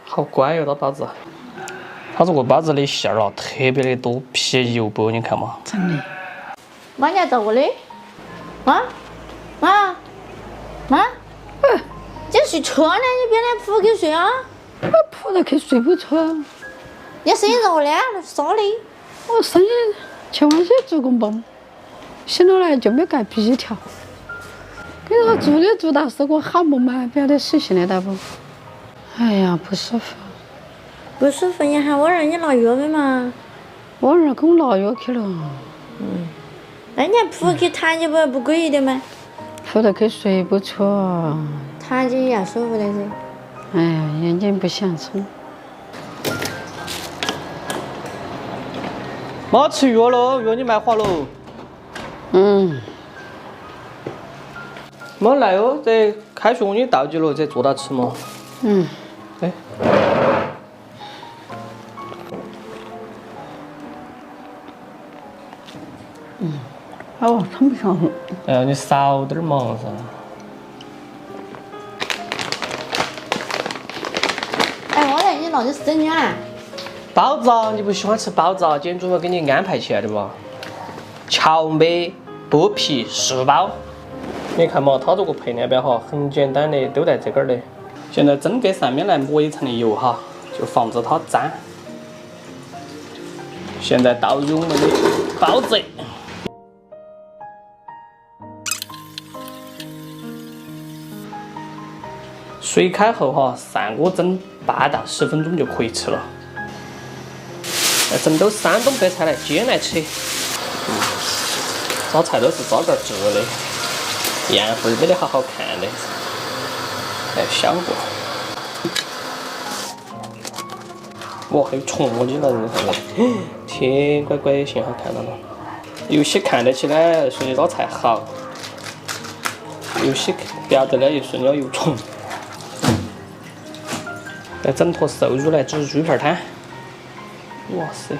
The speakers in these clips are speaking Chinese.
好乖哟，这包子。它这个包子的馅儿啊，特别的多，皮油薄，你看嘛。真的。妈，你要做的？妈，妈，妈，这睡车呢？你别来铺给睡啊！我铺了去睡不着。你生意热呢？烧的。我生意前晚些做个梦，醒了来就没盖笔条。跟我做的做到是个好梦嘛，不晓得实现得到不？哎呀，不舒服。不舒服，你喊我让你拿药没嘛？我儿给我拿药去了。那你铺去躺起不贵一点吗？铺了去睡不着。躺起也要舒服的噻。哎呀，眼睛不想睁。妈吃药喽，药你买好喽。妈来哦，这开学我给你倒酒了，这坐到吃嘛。哎。哦，很不上。哎呀，你少点嘛噻。哎，我来，你拿的是真的啊？包子啊，你不喜欢吃包子啊？今天中午给你安排起来的吧？荞麦剥皮素包，你看嘛，它这个配料表哈，很简单的，都在这个儿的。现在蒸给上面来抹一层的油哈，就防止它粘。现在倒入我们的包子。水开后哈，上锅蒸8到10分钟就可以吃了。整兜山东白菜来煎来吃。这菜都是这个做的，样份儿没得好好看的，还有香过。哇，还有虫子了，你看嘛，天乖乖，幸好看到了。有些看得起来说这道菜好，有些不要得了又说了有虫。再整坨瘦肉来煮猪片汤。哇塞！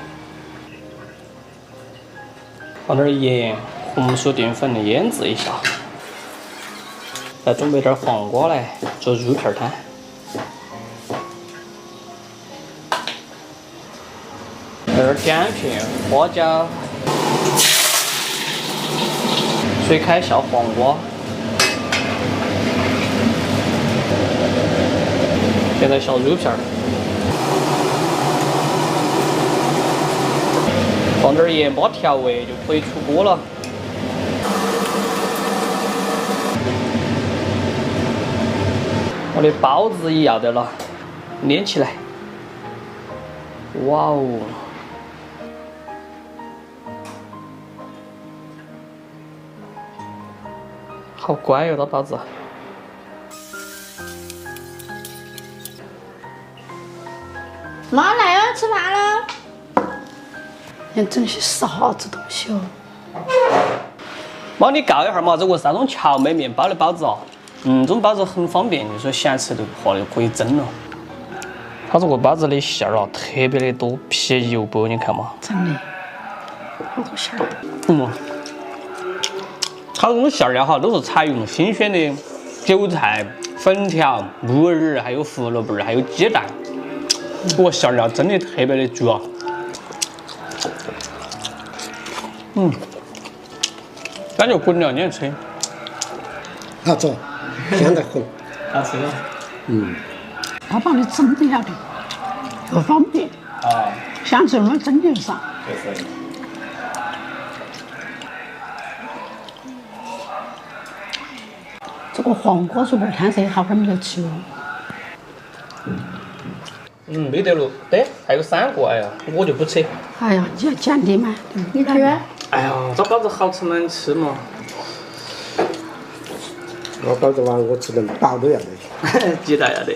放点盐、红薯淀粉腌制一下，再准备点黄瓜来做猪片汤。来点姜片、花椒，水开下黄瓜。现在下肉片儿。放点盐巴调味就可以出锅了。我的包子也要得了，捏起来。哇哦！好乖哟，这包子。妈来哦，吃饭了。你整些啥子东西哦？妈，你告一下嘛，这个是那种荞麦面包的包子哦。这种包子很方便，就说想吃的话就可以蒸了。它这个包子的馅儿啊，特别的多，皮油薄，你看嘛。真的，好多馅儿。它这种馅儿呀哈，都是采用新鲜的韭菜、粉条、木耳，还有胡萝卜，还有鸡蛋。这个馅料真的特别的足啊。感觉滚了，你吃。好吃，香得很。好吃了。他帮你蒸的了的，又方便。啊。像这种蒸就少。就是。这个黄瓜猪片汤是好久没有吃了。没得了，对，还有3个，哎呀，我就不吃。哎呀，你要讲的嘛，你吃啊？哎呀，这包子好吃难吃嘛。我包子嘛，我吃得饱都要得。鸡蛋要得。